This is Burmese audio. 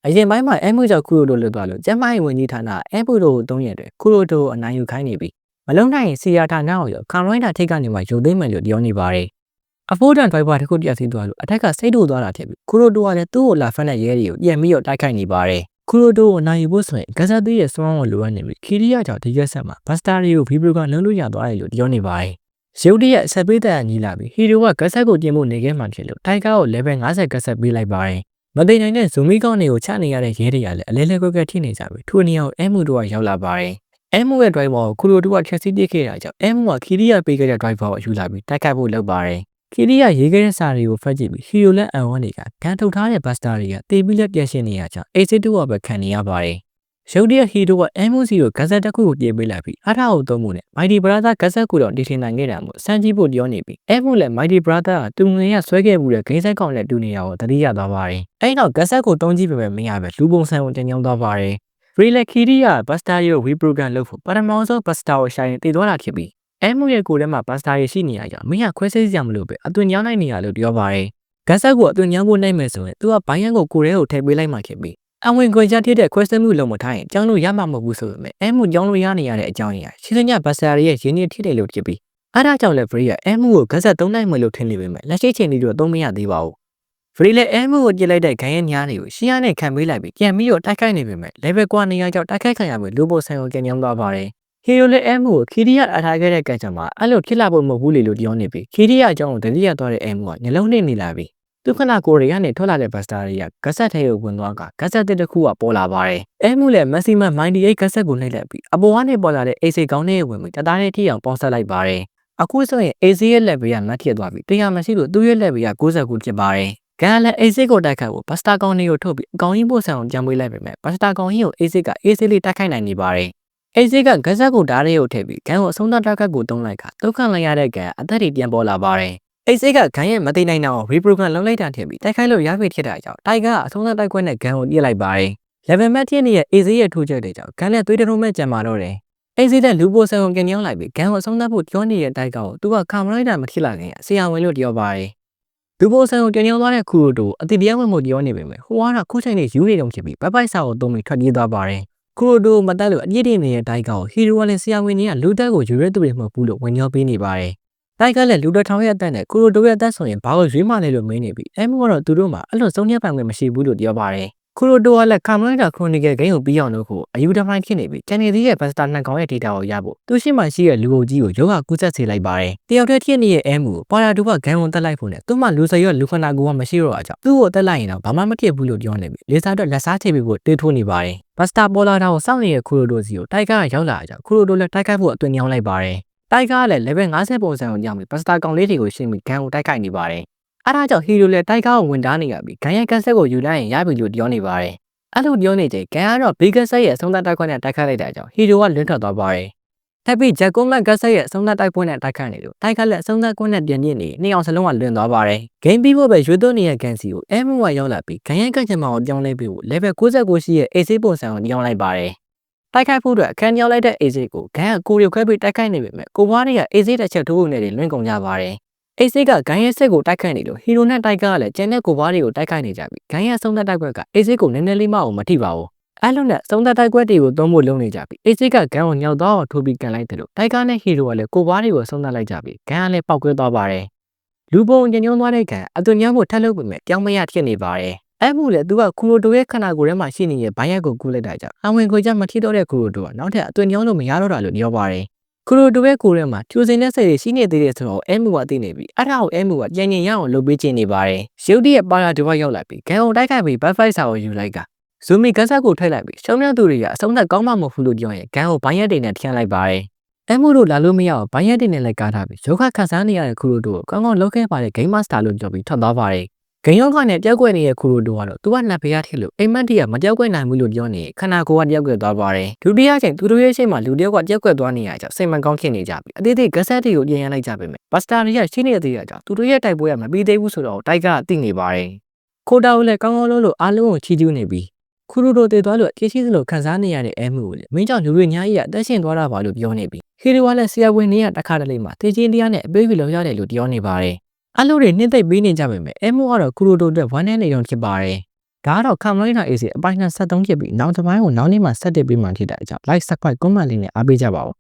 အရင်ပိုင်းမှာအဲမှုကြောင့်ခူရိုတိုလွတ်သွားလို့ကျမရဲ့ဝင်ကြီးဌာနအဲမှုတို့ကို3ရက်တွင်ခူရိုတိုကိုအနိုင်ယူခိုင်းနေပြီမလုံနိုင်ရင်စီယာဌာနကိုရောကာရိုင်းတာထိတ်ကနေမှယူသိမ်းမယ်လို့ပြောနေပါတယ်အဖိုးတန်ဒရိုက်ဘာတစ်ခုပြစီသွားလို့အထက်ကစိတ်တူသွားတာဖြစ်ပြီးခူရိုတိုကလည်းသူ့ကိုလာဖက်တဲ့ရဲတွေကိုပြန်ပြီးတော့တိုက်ခိုက်နေပါတယ်ခူရိုတိုကိုအနိုင်ယူဖို့ဆိုရင်ဂဇက်သေးရဲ့စွမ်းကိုလိုအပ်နေပြီခီရီယာကြောင့်ဒီရက်ဆက်မှာဘတ်စတာတွေကိုဗီဘရိုကလုံးလို့ရသွားတယ်လို့ပြောနေပါတယ်ရုတ်တရက်ဆက်ပေးတဲ့ညီလာပြီးဟီရိုကဂဇက်ကိုတင်ဖို့နေခဲ့မှဖြစ်လို့တိုင်ကာကို level 50ဂဇက်ပေးလိုက်ပါတယ်မသိနိုင်တဲ့ဇူမီကောင်းတွေကိုချနေရတဲ့ရဲတွေကလည်းအလဲလဲကွက်ကွက်ထိနေကြပြီထိုနေရာကိုအဲမှုတို့ကရောက်လာပါတယ်အဲမှုရဲ့ driver ကိုခူရိုတိုကဖြတ်စီးပစ်ခဲ့တာကြောင့်အဲမှုကခီရီယာပေးခဲ့တဲ့ driver ကိုယူလာပြီးတိုက်ခိုက်ဖို့လုပ်ပါတယ်ခီရီယာရေးခဲ့တဲ့စာတွေကိုဖတ်ကြည့်ပြီးဟီရိုလက်အန်ဝန်းတွေကကန်ထုတ်ထားတဲ့ဘတ်စတာတွေကတေးပြီးလက်ပြရှင်းနေရကြောင်းအေစစ်တူကပဲခံနေရပါတယ်ရုတ်တရက်ဟီရိုကအဲမှုစီကိုဂဇက်တစ်ခုကိုပြေးပေးလိုက်ပြီးအထောက်အသုံးမှုနဲ့ Mighty Brother ဂဇက်ကိုတော့တည်ထင်နိုင်ခဲ့တာမို့စမ်းကြည့်ဖို့ပြောနေပြီးအဲမှုလည်း Mighty Brother ကသူငွေရဆွဲခဲ့မှုတဲ့ဂိမ်းဆက်ကောင်နဲ့တူနေရကိုတတိယသွားပါတယ်အဲ့တော့ဂဇက်ကိုတုံးကြည့်ပေမဲ့မရပဲလူပုံစံကိုတင်ကြောင်းသွားပါတယ်ရီလက်ခီရီယာဘတ်စတာရဲ့ We Program လုပ်ဖို့ပထမဆုံးဘတ်စတာကိုရှာရင်တည်သွားတာဖြစ်ပြီးအဲမှုရဲ့ကိုယ်ထဲမှာဘတ်စတာရရှိနေရကြောင်းမင်းကခွဲစိတ်စရာမလိုပဲအသွင်ညောင်းနိုင်နေရလို့ပြောပါတယ်ဂဇက်ကိုအသွင်ညောင်းဖို့နိုင်မယ်ဆိုရင်သူကဘိုင်းရန်ကိုကိုယ်ထဲကိုထည့်ပေးလိုက်မှဖြစ်ပြီးအဝင်ခွင့်ချထည့်တဲ့ခွဲစိတ်မှုလုံးမထားရင်ကျောင်းလို့ရမှာမဟုတ်ဘူးဆိုပေမဲ့အဲမှုကျောင်းလို့ရနေရတဲ့အကြောင်းအရာရှင်းစညဘတ်စတာရဲ့ရင်းနှီးထိတယ်လို့ဖြစ်ပြီးအားဒါကြောင့်လည်းဖရီကအဲမှုကိုဂဇက်သုံးနိုင်မယ်လို့ထင်နေပေမဲ့လက်ရှိချိန်ထိတော့သုံးမရသေးပါဘူးဖရီလည်းအဲမှုကိုကြည့်လိုက်တဲ့ခိုင်ရဲ့ညားတွေကိုရှင်းရနဲ့ခံပေးလိုက်ပြီးပြန်ပြီးတော့တိုက်ခိုက်နေပေမဲ့ level ကွာနေရကြောင့်တိုက်ခိုက်ခံရပြီးလူပိုဆိုင်ကိုကြံကြောင်းသွားပါတယ်ဟီရိုလည်းအဲမှုကိုခီရီယာအထားခဲ့တဲ့ကံကြောင့်မှအဲ့လိုဖြစ်လာဖို့မဟုတ်ဘူးလေလို့ပြောနေပြီးခီရီယာအကြောင်းကိုတတိယသွားတဲ့အဲမှုကညလုံးနှိမ့်နေလာပြီးသူခဏကိုရီးယားနဲ့ထွက်လာတဲ့ဘတ်စတာတွေကဂဇက်ထဲကိုဝင်သွားကဂဇက်တစ်ခုကပေါ်လာပါတယ်အဲမှုလည်း maximum 98ဂဇက်ကိုနှိပ်လိုက်ပြီးအပေါ်ကနေပေါ်လာတဲ့အေစီကောင်းနဲ့ဝင်ပြီးတသားနဲ့ထိအောင်ပေါင်းဆက်လိုက်ပါတယ်အခုဆိုရင်အေစီရဲ့ level ကမတ်ထစ်သွားပြီးတရားမရှိလို့သူ့ရဲ့ level က69ဖြစ်ပါတယ်ဂန်လည်းအေစစ်ကိုတိုက်ခိုက်ဖို့ဘတ်စတာကောင်တွေကိုထုတ်ပြီးအကောင်ကြီးပို့ဆံအောင်ကြံပေးလိုက်ပေမဲ့ဘတ်စတာကောင်ကြီးကိုအေစစ်ကအေစစ်လေးတိုက်ခိုက်နိုင်နေပါတယ်အေစစ်ကဂဇက်ကိုဓာတ်ရဲကိုထည့်ပြီးဂန်ကိုအဆုံးသတ်တိုက်ခိုက်ဖို့တုံးလိုက်ကဒုက္ခလိုက်ရတဲ့ဂန်အသက်တွေပြန်ပေါ်လာပါတယ်အေစစ်ကဂန်ရဲ့မသိနိုင်တော့ reprogram လုံးလိုက်တာထည့်ပြီးတိုက်ခိုက်လို့ရပြီဖြစ်တာကြောင့်တိုင်ကအဆုံးသတ်တိုက်ခွက်နဲ့ဂန်ကိုပြစ်လိုက်ပါတယ် level max ထည့်နေတဲ့အေစစ်ရဲ့ထိုးချက်တွေကြောင့်ဂန်နဲ့သွေးတရုံးမဲ့ကြံမာတော့တယ်အေစစ်တဲ့လူပိုဆန်ကိုကင်ညောင်းလိုက်ပြီးဂန်ကိုအဆုံးသတ်ဖို့ပြောနေတဲ့တိုက်ကောက်ကိုသူကကာမရိုက်တာမထစ်လာခင်ဆရာဝန်လို့ပြောပါတယ်လူပိုဆန်ကိုကြံညောင်းသွားတဲ့ခူရိုတိုအတိတရားဝင်မှုပြောနေပေမဲ့ဟိုကတော့ခုချိန်နဲ့ယူနေတုံးဖြစ်ပြီးဘက်ပိုက်စာကိုတုံးပြီးထွက်ပြေးသွားပါတယ်ခူရိုတိုမတက်လို့အပြစ်တင်နေတဲ့တိုက်ကောက်ဟီရိုကလည်းဆရာဝန်တွေကလူတက်ကိုယူရဲသူတွေမဟုတ်ဘူးလို့ဝင်ညောပေးနေပါတယ်တိုက်ကလည်းလူတော်ထောင်ရဲ့အသက်နဲ့ခူရိုတိုရဲ့အသက်ဆိုရင်ဘာလို့ရွေးမှလဲလို့မင်းနေပြီးအဲမှုကတော့သူတို့မှာအဲ့လိုစုံညက်ပိုင်ခွင့်မရှိဘူးလို့ပြောပါတယ်ခူရိုတိုကလည်းကာမရိုက်တာခရိုနီကယ်ဂိမ်းကိုပြီးအောင်လုပ်ဖို့အယူတမိုင်းဖြစ်နေပြီးကျန်နေသေးတဲ့ဘတ်စတာနှစ်ကောင်ရဲ့ဒေတာကိုရဖို့သူရှိမှရှိတဲ့လူအုပ်ကြီးကိုယောဂကူးဆက်စေလိုက်ပါတယ်တယောက်တည်းဖြစ်နေတဲ့အဲမှုကိုပါရာတူကဂန်ဝန်တက်လိုက်ဖို့နဲ့သူ့မှာလူစရောလူခနာကူကမရှိတော့အကြောင်းသူ့ကိုတက်လိုက်ရင်တော့ဘာမှမဖြစ်ဘူးလို့ပြောနေပြီးလေစာတော့လက်စားချိန်ပြီးဖို့တေးထိုးနေပါတယ်ဘတ်စတာပေါ်လာတာကိုစောင့်နေတဲ့ခူရိုတိုစီကိုတိုက်ကရောက်လာအကြောင်းခူရိုတိုလည်းတိုက်ခိုက်ဖို့အသွင်ညောင်းလိုက်ပါတယ်တိုက်ကလည်း level 50ပုံစံကိုညောင်းပြီးဘတ်စတာကောင်လေးတွေကိုရှင်းပြီးဂန်ကိုတိုက်ခိုက်နေပါတယ်အဲဒါကြောင့်ဟီရိုလည်းတိုက်ကားကိုဝင်တားနေရပြီးဂန်ရဲ့ကန်ဆက်ကိုယူလိုက်ရင်ရပြီလို့ပြောနေပါတယ်အဲ့လိုပြောနေချိန်ဂန်ကတော့ဘီဂတ်ဆက်ရဲ့အဆုံးသတ်တိုက်ခွင့်နဲ့တိုက်ခိုက်လိုက်တာကြောင့်ဟီရိုကလွန်းထွက်သွားပါတယ်ထပ်ပြီးဂျက်ကုန်းလက်ကတ်ဆက်ရဲ့အဆုံးသတ်တိုက်ခွင့်နဲ့တိုက်ခိုက်နေလို့တိုက်ကလည်းအဆုံးသတ်ခွင့်နဲ့ပြန်ပြစ်နေနှစ်အောင်စလုံးကလွန်းသွားပါတယ်ဂိမ်းပြီးဖို့ပဲရွေးသွင်းနေတဲ့ဂန်စီကိုအဲမှုကရောက်လာပြီးဂန်ရဲ့ကတ်ချင်မောင်ကိုပြောင်းလဲပြီးဖို့ level 69ရှိရဲ့အေစစ်ပုံစံကိုညောင်းလိုက်ပါတယ်တိုက်ခိုက်ဖို့အတွက်အခန်းညောင်းလိုက်တဲ့အေစစ်ကိုဂန်ကကိုရီခွဲပြီးတိုက်ခိုက်နေပေမဲ့ကိုဘွားတွေကအေစစ်တစ်ချက်ထိုးဖို့နဲ့လွင့်ကုန်ကြပါတယ်အေစစ်ကဂန်ရဲ့စစ်ကိုတိုက်ခိုက်နေလို့ဟီရိုနဲ့တိုက်ကလည်းကျန်တဲ့ကိုဘွားတွေကိုတိုက်ခိုက်နေကြပြီးဂန်ရဲ့အဆုံးသတ်တိုက်ခွက်ကအေစစ်ကိုနည်းနည်းလေးမှအောင်မထိပါဘူးအဲ့လိုနဲ့အဆုံးသတ်တိုက်ခွက်တွေကိုသုံးဖို့လုပ်နေကြပြီးအေစစ်ကဂန်ကိုညောက်တော့ထိုးပြီးကန်လိုက်တယ်လို့တိုက်ကားနဲ့ဟီရိုကလည်းကိုဘွားတွေကိုဆုံးသတ်လိုက်ကြပြီးဂန်ကလည်းပောက်ကွဲသွားပါတယ်လူပုံညံ့ညွန်းသွားတဲ့ဂန်အသွင်ညောင်းဖို့ထပ်လုပ်ပေမဲ့ကြောင်းမရဖြစ်နေပါတယ်အဲ့မှုလေသူကခူရိုတိုရဲ့ခန္ဓာကိုယ်ထဲမှာရှိနေတဲ့ဘိုင်းရက်ကိုကူးလိုက်တာကြောင့်အဝင်ခွေချမထီတော့တဲ့ခူရိုတိုကနောက်ထပ်အသွင်ညောင်းလို့မရတော့တာလို့ပြောပါတယ်ခူရိုတိုရဲ့ကိုယ်ထဲမှာကျူစင်တဲ့စိတ်တွေရှိနေသေးတယ်ဆိုတော့အဲမှုကသိနေပြီအဲ့ဒါကိုအဲမှုကကြံ့ကြံ့ရအောင်လုပ်ပေးချင်နေပါတယ်ရုတ်တရက်ပါရာဒီဘက်ရောက်လာပြီးဂန်ကိုတိုက်ခိုက်ပြီးဘတ်ဖိုက်စာကိုယူလိုက်ကဇူမီဂတ်ဆက်ကိုထိုက်လိုက်ပြီးရှုံးမြသူတွေကအဆုံးသက်ကောင်းမှမဟုတ်ဘူးလို့ပြောရင်ဂန်ကိုဘိုင်းရက်တွေနဲ့ထျန်းလိုက်ပါတယ်အဲမှုတို့လာလို့မရအောင်ဘိုင်းရက်တွေနဲ့လည်းကားထားပြီးယောဂခန်းစားနေရတဲ့ခူရိုတိုကိုကောင်းကောင်းလုပ်ခဲ့ပါတဲ့ဂိမ်းမစတာလို့ပြောပြီးထွက်သွားပါတယ်ဂိမ်းယောဂနဲ့ပြောက်ကွက်နေတဲ့ခူရိုတိုကတော့သူကနှစ်ဖျားထည့်လို့အိမ်မက်တီကမပြောက်ကွက်နိုင်ဘူးလို့ပြောနေခန္ဓာကိုယ်ကပြောက်ကွက်သွားပါတယ်ဒုတိယချိန်သူတို့ရဲ့ရှေ့မှာလူတယောက်ကပြောက်ကွက်သွားနေရကြောင်းစိတ်မကောင်းဖြစ်နေကြပြီအသေးသေးဂတ်ဆက်တွေကိုပြင်ရလိုက်ကြပေမဲ့ဘတ်စတာတွေကရှိနေသေးရကြောင်းသူတို့ရဲ့တိုက်ပွဲကမပြီးသေးဘူးဆိုတော့တိုက်ကသိနေပါတယ်ခိုတာကိုလည်းကောင်းကောင်းလို့အားလုံးကိုချီးကျူးနေပြီးခူရိုတိုတည်သွားလို့အရှိစလို့ခံစားနေရတဲ့အဲမှုကိုလည်းမင်းကြောင့်လူတွေညာကြီးကအသက်ရှင်သွားတာပါလို့ပြောနေပြီးဟီရိုကလည်းဆရာဝန်တွေကတခါတလေမှတေချင်းတရားနဲ့အပေးပြီးလောက်ရတယ်လို့ပြောနေပါတယ်အလိုတွေနှိမ့်သိပ်ပေးနေကြပေမဲ့အဲမှုကတော့ခူရိုတိုအတွက်ဝမ်းနည်းနေတော့ဖြစ်ပါတယ် ဒါကတော့ Carolina AC အပိုင်း23ဖြစ်ပြီးနောက်တစ်ပိုင်းကိုနောက်နေ့မှဆက်တက်ပြီးမှဖြစ်တဲ့အကြောင်း like subscribe comment လေးနဲ့အားပေးကြပါဦး